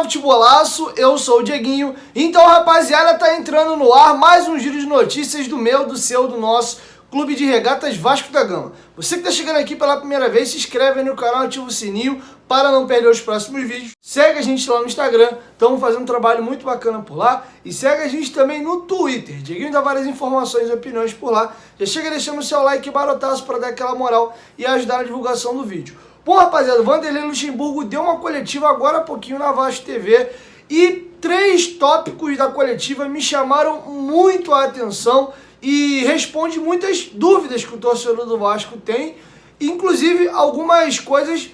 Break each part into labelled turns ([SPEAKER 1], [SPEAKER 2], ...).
[SPEAKER 1] Futebolaço, eu sou o Dieguinho. Então, rapaziada, tá entrando no ar mais um giro de notícias do meu, do seu, do nosso Clube de Regatas Vasco da Gama. Você que tá chegando aqui pela primeira vez, se inscreve aí no canal, ativa o sininho para não perder os próximos vídeos. Segue a gente lá no Instagram, estamos fazendo um trabalho muito bacana por lá. E segue a gente também no Twitter. Dieguinho dá várias informações e opiniões por lá. Já chega deixando o seu like barotaço para dar aquela moral e ajudar na divulgação do vídeo. Bom, rapaziada, o Vanderlei Luxemburgo deu uma coletiva agora há pouquinho na Vasco TV e 3 tópicos da coletiva me chamaram muito a atenção e responde muitas dúvidas que o torcedor do Vasco tem, inclusive algumas coisas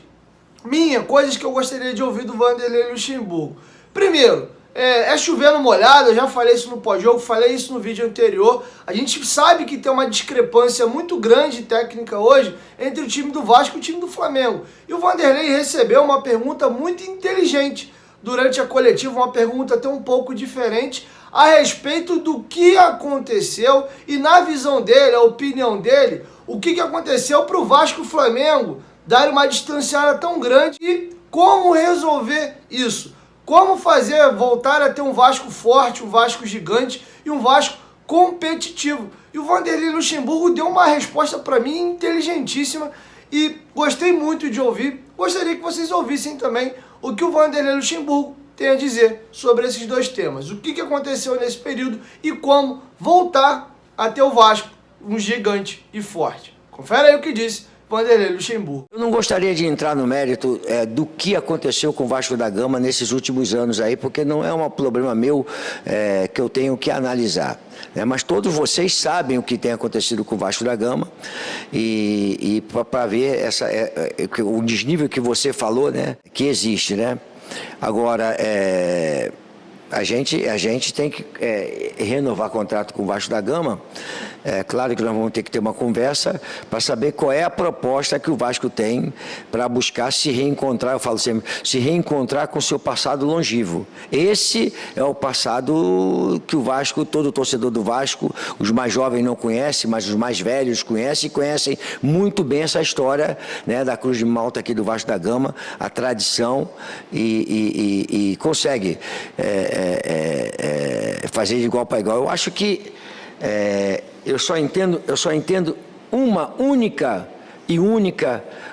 [SPEAKER 1] coisas que eu gostaria de ouvir do Vanderlei Luxemburgo. Primeiro, é chovendo molhado, eu já falei isso no pós-jogo, falei isso no vídeo anterior. A gente sabe que tem uma discrepância muito grande técnica hoje entre o time do Vasco e o time do Flamengo. E o Vanderlei recebeu uma pergunta muito inteligente durante a coletiva, uma pergunta até um pouco diferente a respeito do que aconteceu e, na visão dele, a opinião dele, o que aconteceu para o Vasco e o Flamengo dar uma distanciada tão grande e como resolver isso. Como fazer voltar a ter um Vasco forte, um Vasco gigante e um Vasco competitivo. E o Vanderlei Luxemburgo deu uma resposta para mim inteligentíssima e gostei muito de ouvir. Gostaria que vocês ouvissem também o que o Vanderlei Luxemburgo tem a dizer sobre esses 2 temas. O que aconteceu nesse período e como voltar a ter o Vasco um gigante e forte. Confere aí o que disse Vanderlei Luxemburgo.
[SPEAKER 2] Eu não gostaria de entrar no mérito do que aconteceu com o Vasco da Gama nesses últimos anos aí, porque não é um problema meu que eu tenho que analisar. Mas todos vocês sabem o que tem acontecido com o Vasco da Gama e para ver o desnível que você falou, né, que existe, né? Agora, a gente tem que renovar contrato com o Vasco da Gama. É claro que nós vamos ter que ter uma conversa para saber qual é a proposta que o Vasco tem para buscar se reencontrar, eu falo sempre, se reencontrar com o seu passado longevo. Esse é o passado que o Vasco, todo torcedor do Vasco, os mais jovens não conhecem, mas os mais velhos conhecem e conhecem muito bem essa história, né, da Cruz de Malta aqui do Vasco da Gama, a tradição e consegue fazer de igual para igual. Eu acho que eu só entendo uma única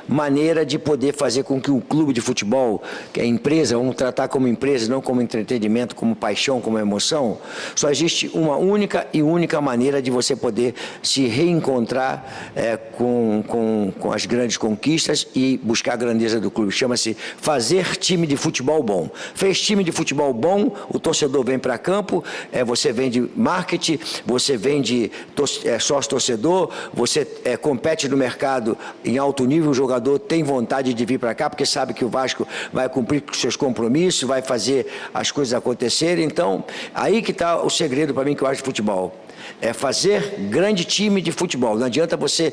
[SPEAKER 2] maneira de poder fazer com que um clube de futebol, que é empresa, vamos tratar como empresa, não como entretenimento, como paixão, como emoção, só existe uma única maneira de você poder se reencontrar com as grandes conquistas e buscar a grandeza do clube. Chama-se fazer time de futebol bom. Fez time de futebol bom, o torcedor vem para campo, você vende marketing, você vende sócio-torcedor, você compete no mercado em alto nível, o jogador tem vontade de vir para cá, porque sabe que o Vasco vai cumprir com seus compromissos, vai fazer as coisas acontecerem. Então, aí que está o segredo para mim que eu acho de futebol. É fazer grande time de futebol. Não adianta você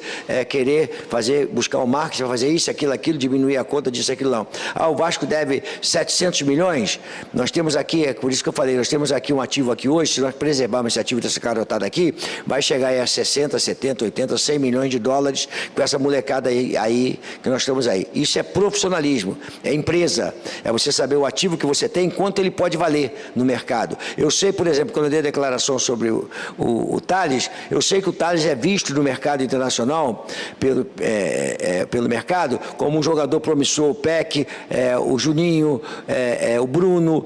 [SPEAKER 2] querer buscar o marketing, fazer isso, aquilo, diminuir a conta disso, aquilo, não. O Vasco deve 700 milhões. Nós temos aqui, por isso que eu falei, nós temos aqui um ativo aqui hoje, se nós preservarmos esse ativo dessa carotada aqui, vai chegar aí a 60, 70, 80, 100 milhões de dólares com essa molecada aí que nós estamos aí. Isso é profissionalismo, é empresa, é você saber o ativo que você tem, quanto ele pode valer no mercado. Eu sei, por exemplo, quando eu dei a declaração sobre o Tales, eu sei que o Tales é visto no mercado internacional, pelo mercado, como um jogador promissor. O Peck, o Juninho, o Bruno,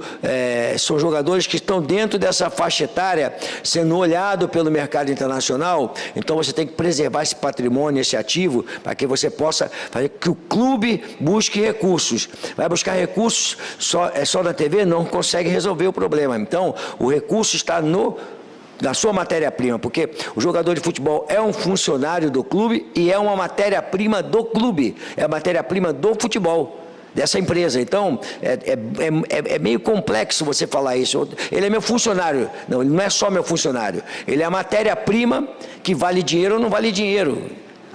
[SPEAKER 2] são jogadores que estão dentro dessa faixa etária, sendo olhado pelo mercado internacional. Então você tem que preservar esse patrimônio, esse ativo, para que você possa fazer que o clube busque recursos. Vai buscar recursos só na TV, não consegue resolver o problema. Então, o recurso está na sua matéria-prima, porque o jogador de futebol é um funcionário do clube e é uma matéria-prima do clube, é a matéria-prima do futebol, dessa empresa. Então, é meio complexo você falar isso. Ele é meu funcionário. Não, ele não é só meu funcionário. Ele é a matéria-prima que vale dinheiro ou não vale dinheiro.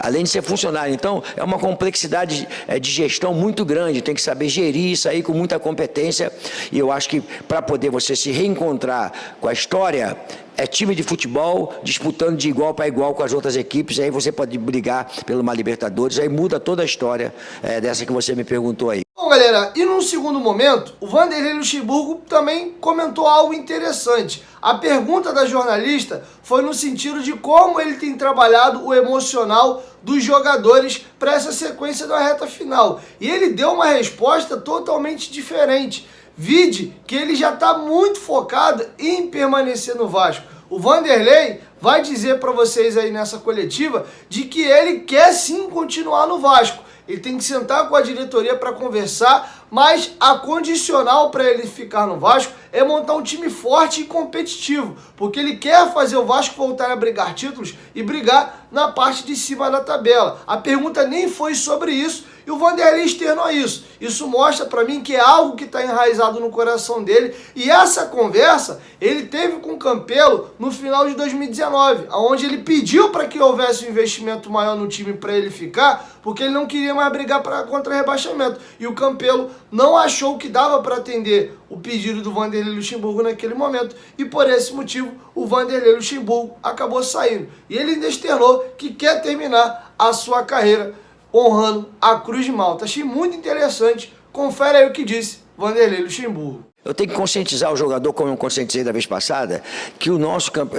[SPEAKER 2] além de ser funcionário. Então, é uma complexidade de gestão muito grande, tem que saber gerir isso aí com muita competência, e eu acho que para poder você se reencontrar com a história, é time de futebol disputando de igual para igual com as outras equipes, aí você pode brigar pela uma Libertadores, aí muda toda a história dessa que você me perguntou aí.
[SPEAKER 1] Bom, galera, e num segundo momento, o Vanderlei Luxemburgo também comentou algo interessante. A pergunta da jornalista foi no sentido de como ele tem trabalhado o emocional dos jogadores para essa sequência da reta final. E ele deu uma resposta totalmente diferente. Vide que ele já está muito focado em permanecer no Vasco. O Vanderlei vai dizer para vocês aí nessa coletiva de que ele quer sim continuar no Vasco. Ele tem que sentar com a diretoria para conversar, mas a condicional para ele ficar no Vasco é montar um time forte e competitivo, porque ele quer fazer o Vasco voltar a brigar títulos e brigar na parte de cima da tabela. A pergunta nem foi sobre isso e o Vanderlei externou isso. Isso mostra para mim que é algo que está enraizado no coração dele, e essa conversa ele teve com o Campelo no final de 2019, onde ele pediu para que houvesse um investimento maior no time para ele ficar, porque ele não queria mais brigar contra rebaixamento. E o Campelo não achou que dava para atender o pedido do Vanderlei Luxemburgo naquele momento, e por esse motivo o Vanderlei Luxemburgo acabou saindo. E ele ainda externou que quer terminar a sua carreira honrando a Cruz de Malta. Achei muito interessante. Confere aí o que disse Vanderlei Luxemburgo.
[SPEAKER 2] Eu tenho que conscientizar o jogador, como eu conscientizei da vez passada, que o nosso campo,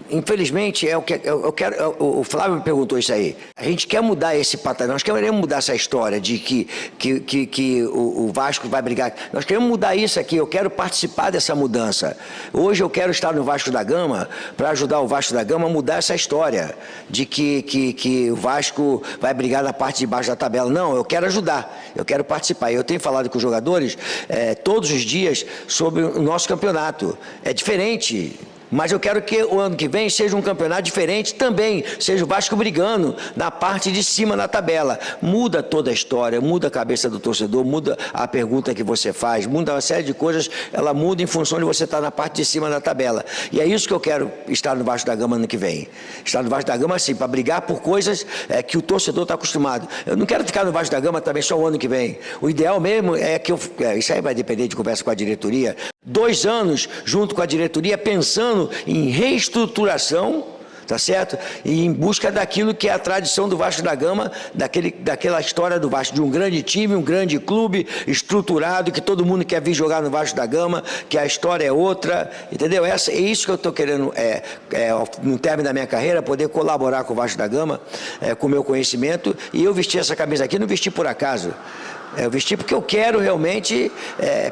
[SPEAKER 2] infelizmente, o Flávio me perguntou isso aí. A gente quer mudar esse patamar, nós queremos mudar essa história de que o Vasco vai brigar. Nós queremos mudar isso aqui, eu quero participar dessa mudança. Hoje eu quero estar no Vasco da Gama para ajudar o Vasco da Gama a mudar essa história de que o Vasco vai brigar na parte de baixo da tabela. Não, eu quero ajudar, eu quero participar. Eu tenho falado com os jogadores todos os dias sobre o nosso campeonato. É diferente, mas eu quero que o ano que vem seja um campeonato diferente também, seja o Vasco brigando na parte de cima da tabela. Muda toda a história, muda a cabeça do torcedor, muda a pergunta que você faz, muda uma série de coisas, ela muda em função de você estar na parte de cima da tabela. E é isso que eu quero estar no Vasco da Gama ano que vem. Estar no Vasco da Gama, assim, para brigar por coisas que o torcedor está acostumado. Eu não quero ficar no Vasco da Gama também só o ano que vem. O ideal mesmo é que isso aí vai depender de conversa com a diretoria. 2 anos junto com a diretoria pensando em reestruturação, tá certo? E em busca daquilo que é a tradição do Vasco da Gama, daquela história do Vasco, de um grande time, um grande clube estruturado, que todo mundo quer vir jogar no Vasco da Gama, que a história é outra, entendeu? É isso que eu estou querendo, no término da minha carreira, poder colaborar com o Vasco da Gama, com o meu conhecimento, e eu vesti essa camisa aqui, não vesti por acaso. Eu vesti porque eu quero realmente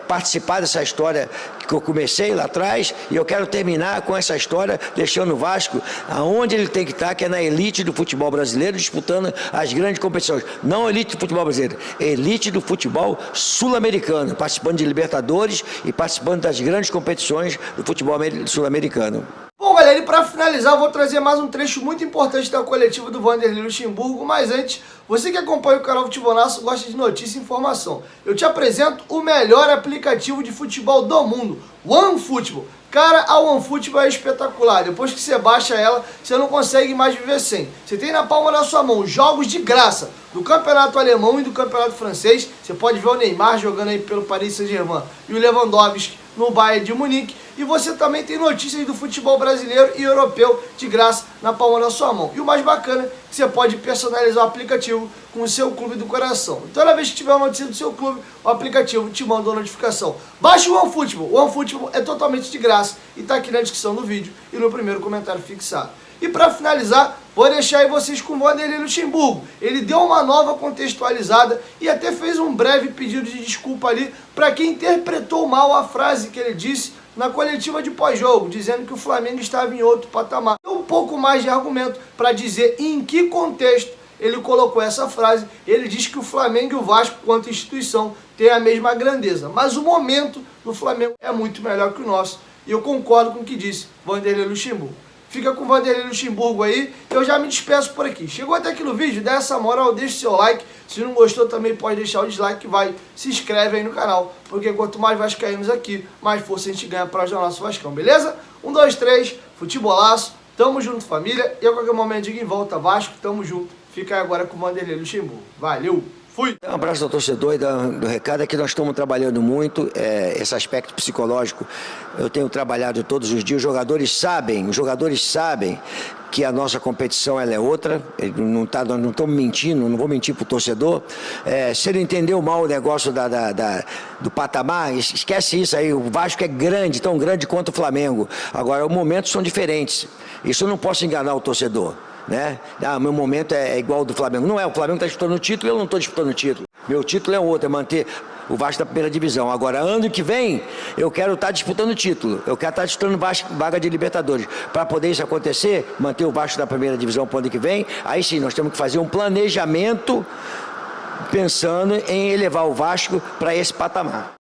[SPEAKER 2] participar dessa história que eu comecei lá atrás, e eu quero terminar com essa história, deixando o Vasco aonde ele tem que estar, que é na elite do futebol brasileiro, disputando as grandes competições. Não elite do futebol brasileiro, elite do futebol sul-americano, participando de Libertadores e participando das grandes competições do futebol sul-americano.
[SPEAKER 1] Bom, galera, e para finalizar, eu vou trazer mais um trecho muito importante da coletiva do Vanderlei Luxemburgo, mas antes, você que acompanha o canal Futebolaço gosta de notícia e informação. Eu te apresento o melhor aplicativo de futebol do mundo, OneFootball. Cara, a OneFootball é espetacular. Depois que você baixa ela, você não consegue mais viver sem. Você tem na palma da sua mão jogos de graça do campeonato alemão e do campeonato francês. Você pode ver o Neymar jogando aí pelo Paris Saint-Germain e o Lewandowski no Bayern de Munique. E você também tem notícias do futebol brasileiro e europeu de graça na palma da sua mão. E o mais bacana é que você pode personalizar o aplicativo com o seu clube do coração. Então, toda vez que tiver uma notícia do seu clube, o aplicativo te manda uma notificação. Baixe o OneFootball. O OneFootball é totalmente de graça e está aqui na descrição do vídeo e no primeiro comentário fixado. E para finalizar, vou deixar aí vocês com o Vanderlei Luxemburgo. Ele deu uma nova contextualizada e até fez um breve pedido de desculpa ali para quem interpretou mal a frase que ele disse na coletiva de pós-jogo, dizendo que o Flamengo estava em outro patamar. Deu um pouco mais de argumento para dizer em que contexto ele colocou essa frase. Ele diz que o Flamengo e o Vasco, quanto instituição, têm a mesma grandeza, mas o momento do Flamengo é muito melhor que o nosso. E eu concordo com o que disse Vanderlei Luxemburgo. Fica com o Vanderlei Luxemburgo aí, eu já me despeço por aqui. Chegou até aqui no vídeo, dá essa moral, deixa o seu like. Se não gostou também pode deixar o dislike, vai, se inscreve aí no canal. Porque quanto mais vascaínos aqui, mais força a gente ganha para ajudar o nosso Vascão, beleza? 1, 2, 3, futebolaço, tamo junto família. E a qualquer momento diga em volta Vasco, tamo junto. fica agora com o Vanderlei Luxemburgo. Valeu, fui!
[SPEAKER 2] Um abraço ao torcedor e do recado é que nós estamos trabalhando muito, esse aspecto psicológico eu tenho trabalhado todos os dias, os jogadores sabem que a nossa competição ela é outra, nós não estamos mentindo, não vou mentir para o torcedor, se ele entendeu mal o negócio do patamar, esquece isso aí, o Vasco é grande, tão grande quanto o Flamengo, agora os momentos são diferentes, isso eu não posso enganar o torcedor. Né? Meu momento é igual ao do Flamengo. Não é, o Flamengo está disputando o título e eu não estou disputando o título. Meu título é outro, é manter o Vasco na primeira divisão. Agora, ano que vem, eu quero estar disputando o título. Eu quero estar disputando vaga de Libertadores. Para poder isso acontecer, manter o Vasco na primeira divisão para o ano que vem, aí sim, nós temos que fazer um planejamento pensando em elevar o Vasco para esse patamar.